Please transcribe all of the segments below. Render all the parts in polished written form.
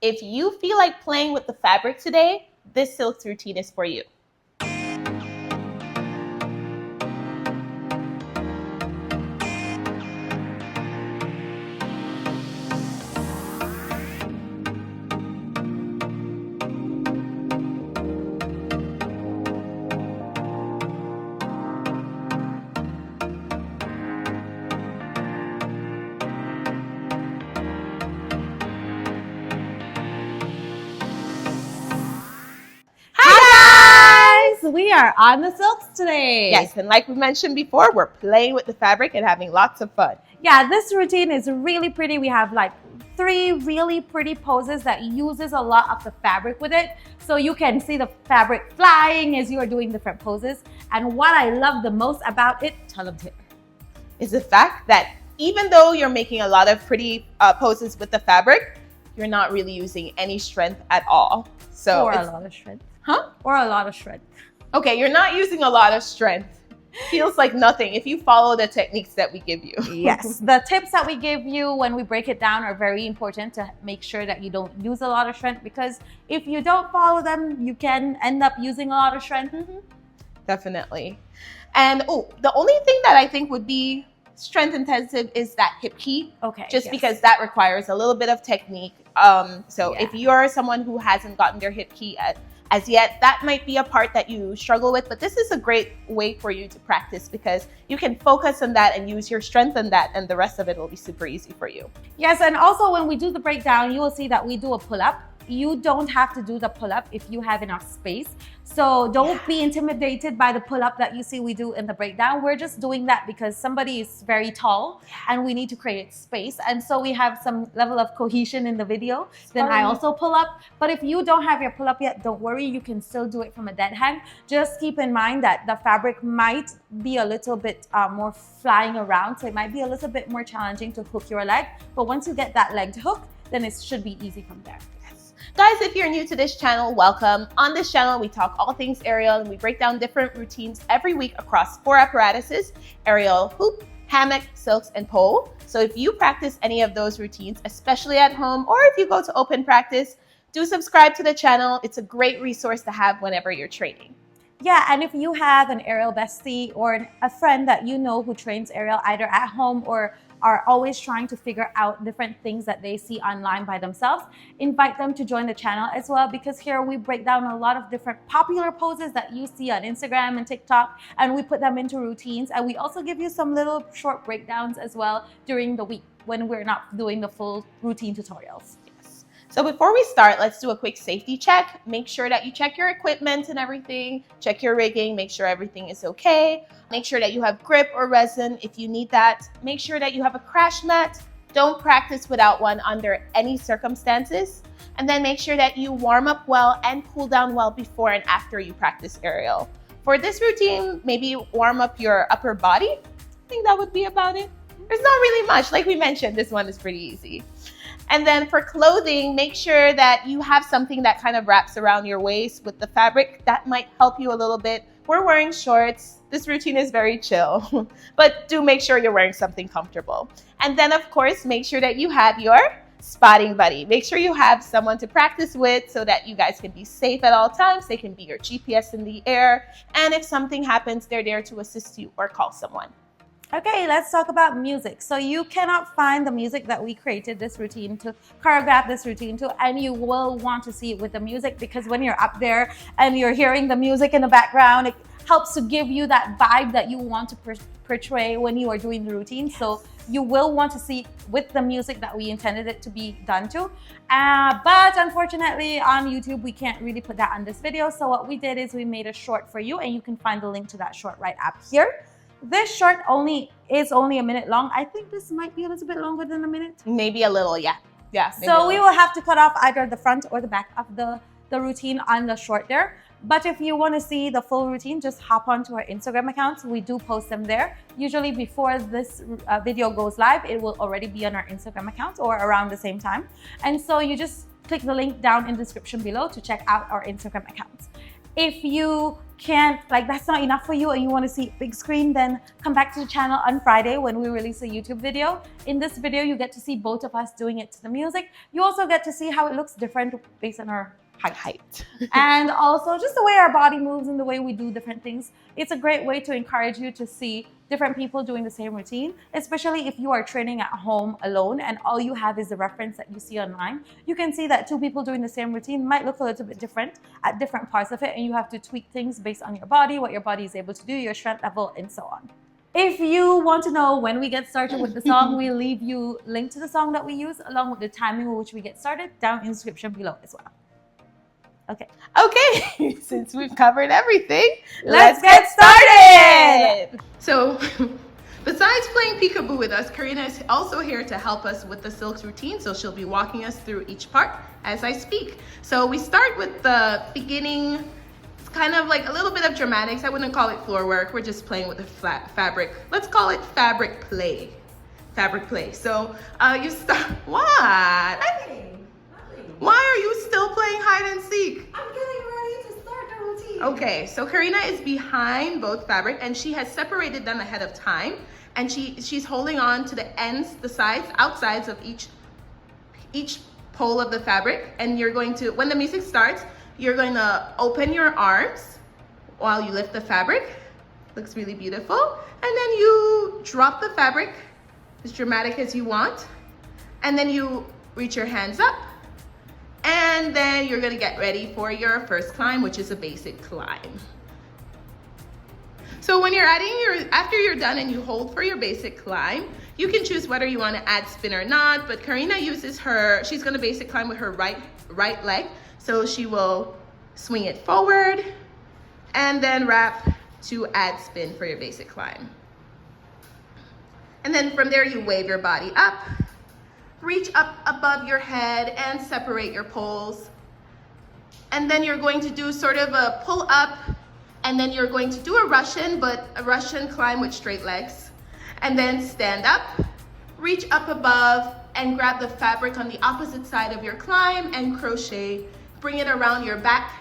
If you feel like playing with the fabric today, this silk routine is for you. We are on the silks today. Yes, and like we mentioned before, we're playing with the fabric and having lots of fun. Yeah, this routine is really pretty. We have like 3 really pretty poses that uses a lot of the fabric with it. So you can see the fabric flying as you are doing different poses. And what I love the most about it, tell them Taylor, is the fact that even though you're making a lot of pretty poses with the fabric, you're not really using any strength at all. So or a lot of strength. Huh? Or a lot of strength. Okay, you're not using a lot of strength. Feels like nothing if you follow the techniques that we give you. Yes, the tips that we give you when we break it down are very important to make sure that you don't use a lot of strength, because if you don't follow them, you can end up using a lot of strength. Definitely. And the only thing that I think would be strength intensive is that hip key. Okay. Just because that requires a little bit of technique. If you're someone who hasn't gotten their hip key as yet, that might be a part that you struggle with, but this is a great way for you to practice because you can focus on that and use your strength on that, and the rest of it will be super easy for you. Yes, and also when we do the breakdown, you will see that we do a pull-up. You don't have to do the pull-up if you have enough space. So don't be intimidated by the pull-up that you see we do in the breakdown. We're just doing that because somebody is very tall and we need to create space. And so we have some level of cohesion in the video. Then I also pull up. But if you don't have your pull-up yet, don't worry. You can still do it from a dead hang. Just keep in mind that the fabric might be a little bit more flying around. So it might be a little bit more challenging to hook your leg. But once you get that leg to hook, then it should be easy from there. Guys, if you're new to this channel, welcome. On this channel, we talk all things aerial and we break down different routines every week across 4 apparatuses: aerial, hoop, hammock, silks, and pole. So if you practice any of those routines, especially at home, or if you go to open practice, do subscribe to the channel. It's a great resource to have whenever you're training. Yeah, and if you have an aerial bestie or a friend that you know who trains aerial either at home or are always trying to figure out different things that they see online by themselves, invite them to join the channel as well, because here we break down a lot of different popular poses that you see on Instagram and TikTok, and we put them into routines, and we also give you some little short breakdowns as well during the week when we're not doing the full routine tutorials. So before we start, let's do a quick safety check. Make sure that you check your equipment and everything. Check your rigging, make sure everything is okay. Make sure that you have grip or resin if you need that. Make sure that you have a crash mat. Don't practice without one under any circumstances. And then make sure that you warm up well and cool down well before and after you practice aerial. For this routine, maybe warm up your upper body. I think that would be about it. There's not really much. Like we mentioned, this one is pretty easy. And then for clothing, make sure that you have something that kind of wraps around your waist with the fabric. That might help you a little bit. We're wearing shorts. This routine is very chill, but do make sure you're wearing something comfortable. And then of course, make sure that you have your spotting buddy. Make sure you have someone to practice with so that you guys can be safe at all times. They can be your GPS in the air. And if something happens, they're there to assist you or call someone. Okay, let's talk about music. So you cannot find the music that we created this routine to, choreograph this routine to, and you will want to see it with the music, because when you're up there and you're hearing the music in the background, it helps to give you that vibe that you want to portray when you are doing the routine. So you will want to see with the music that we intended it to be done to. But unfortunately on YouTube, we can't really put that on this video. So what we did is we made a short for you, and you can find the link to that short right up here. This short is only a minute long. I think this might be a little bit longer than a minute. Maybe a little, yeah. So we will have to cut off either the front or the back of the routine on the short there. But if you want to see the full routine, just hop onto our Instagram accounts. We do post them there. Usually before this video goes live, it will already be on our Instagram accounts or around the same time. And so you just click the link down in the description below to check out our Instagram accounts. If you can't, like that's not enough for you and you want to see big screen, then come back to the channel on Friday when we release a YouTube video. In this video, you get to see both of us doing it to the music. You also get to see how it looks different based on our height. And also just the way our body moves and the way we do different things. It's a great way to encourage you to see different people doing the same routine, especially if you are training at home alone and all you have is the reference that you see online. You can see that two people doing the same routine might look a little bit different at different parts of it, and you have to tweak things based on your body, what your body is able to do, your strength level, and so on. If you want to know when we get started with the song, we'll leave you a link to the song that we use along with the timing with which we get started down in the description below as well. Okay, since we've covered everything, let's get started! So, besides playing peekaboo with us, Karina is also here to help us with the silks routine, so she'll be walking us through each part as I speak. So we start with the beginning. It's kind of like a little bit of dramatics. I wouldn't call it floor work. We're just playing with the flat fabric. Let's call it fabric play. Fabric play. So you start, what? Why are you still playing hide and seek? I'm getting ready to start the routine. Okay, so Karina is behind both fabric and she has separated them ahead of time, and she's holding on to the ends, the sides, outsides of each pole of the fabric, and you're going to, when the music starts, you're going to open your arms while you lift the fabric. Looks really beautiful. And then you drop the fabric as dramatic as you want, and then you reach your hands up. And then you're gonna get ready for your first climb, which is a basic climb. So when you're after you're done and you hold for your basic climb, you can choose whether you wanna add spin or not, but Karina uses she's gonna basic climb with her right leg. So she will swing it forward and then wrap to add spin for your basic climb. And then from there, you wave your body up. Reach up above your head and separate your poles. And then you're going to do sort of a pull up, and then you're going to do a Russian, but a Russian climb with straight legs. And then stand up, reach up above, and grab the fabric on the opposite side of your climb and crochet. Bring it around your back,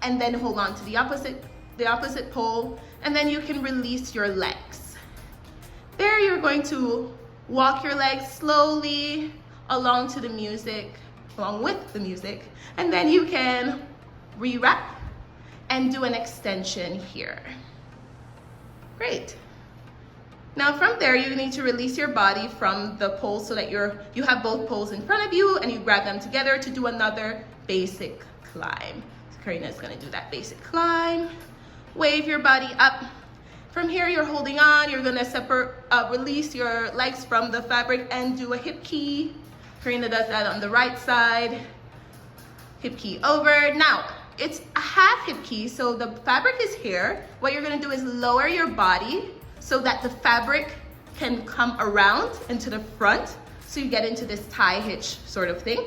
and then hold on to the opposite pole, and then you can release your legs. There you're going to walk your legs slowly along with the music, and then you can rewrap and do an extension here. Great. Now from there, you need to release your body from the pole so that you have both poles in front of you, and you grab them together to do another basic climb. So Karina is gonna do that basic climb. Wave your body up. From here, you're holding on. You're gonna release your legs from the fabric and do a hip key. Karina does that on the right side. Hip key over. Now, it's a half hip key, so the fabric is here. What you're gonna do is lower your body so that the fabric can come around into the front, so you get into this tie hitch sort of thing.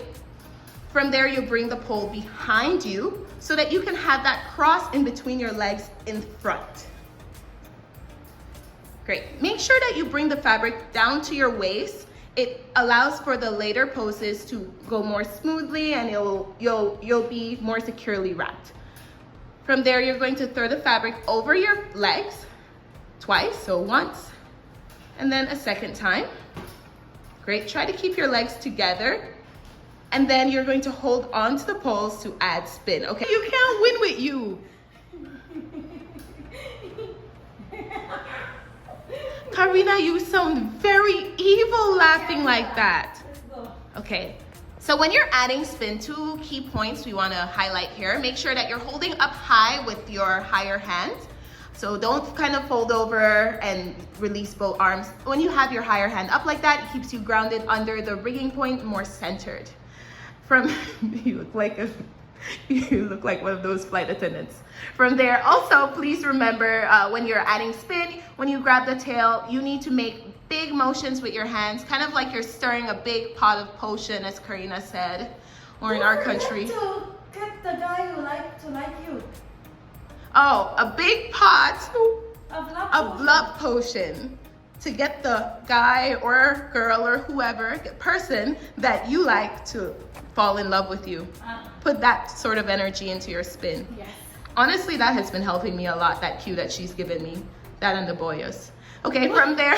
From there, you bring the pole behind you so that you can have that cross in between your legs in front. Great. Make sure that you bring the fabric down to your waist. It allows for the later poses to go more smoothly, and you'll be more securely wrapped. From there, you're going to throw the fabric over your legs twice, so once, and then a second time. Great. Try to keep your legs together, and then you're going to hold on to the poles to add spin. Okay, you can't win with you. Karina, you sound very evil laughing like that. Okay, so when you're adding spin, 2 key points we want to highlight here. Make sure that you're holding up high with your higher hand. So don't kind of fold over and release both arms. When you have your higher hand up like that, it keeps you grounded under the rigging point, more centered. You look like one of those flight attendants. From there, also, please remember when you're adding spin, when you grab the tail, you need to make big motions with your hands, kind of like you're stirring a big pot of potion, as Karina said, or in our country. To get the guy who to like you. Oh, a big pot Of love potion to get the guy or girl or whoever, the person that you like to fall in love with you. Put that sort of energy into your spin. Yes. Honestly, that has been helping me a lot, that cue that she's given me, that and the boyos. Okay, from there,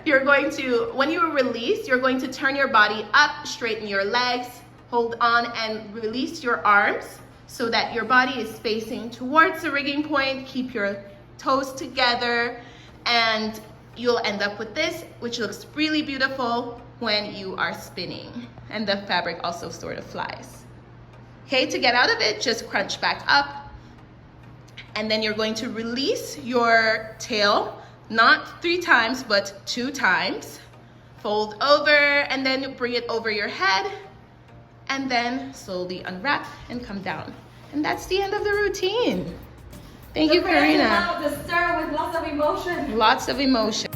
you're going to, when you release, you're going to turn your body up, straighten your legs, hold on and release your arms so that your body is facing towards the rigging point. Keep your toes together and you'll end up with this, which looks really beautiful when you are spinning. And the fabric also sort of flies. Okay, to get out of it, just crunch back up. And then you're going to release your tail, not 3 times, but 2 times. Fold over and then bring it over your head. And then slowly unwrap and come down. And that's the end of the routine. Thank you, Karina. The stir with lots of emotion. Lots of emotion.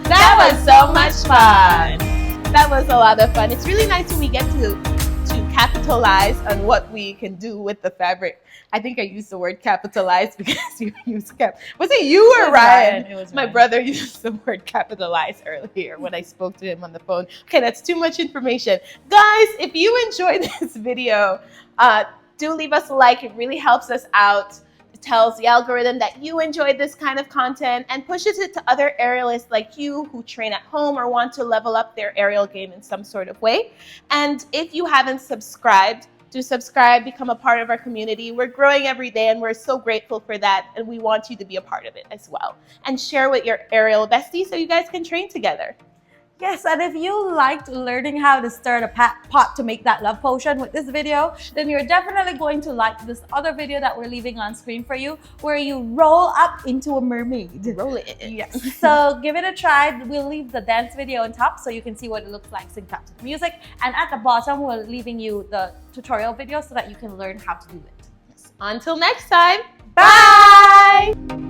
That was so much fun. That was a lot of fun. It's really nice when we get to capitalize on what we can do with the fabric. I think I used the word capitalize because you used was it you or Ryan? It was My Ryan. brother used the word capitalize earlier when I spoke to him on the phone. Okay, that's too much information. Guys, if you enjoyed this video, do leave us a like. It really helps us out. It tells the algorithm that you enjoyed this kind of content and pushes it to other aerialists like you who train at home or want to level up their aerial game in some sort of way. And if you haven't subscribed, do subscribe, become a part of our community. We're growing every day and we're so grateful for that. And we want you to be a part of it as well. And share with your aerial besties so you guys can train together. Yes, and if you liked learning how to stir the pot to make that love potion with this video, then you're definitely going to like this other video that we're leaving on screen for you, where you roll up into a mermaid. Roll it. Yes. So give it a try. We'll leave the dance video on top so you can see what it looks like synced up to the music. And at the bottom, we're leaving you the tutorial video so that you can learn how to do it. Until next time, bye!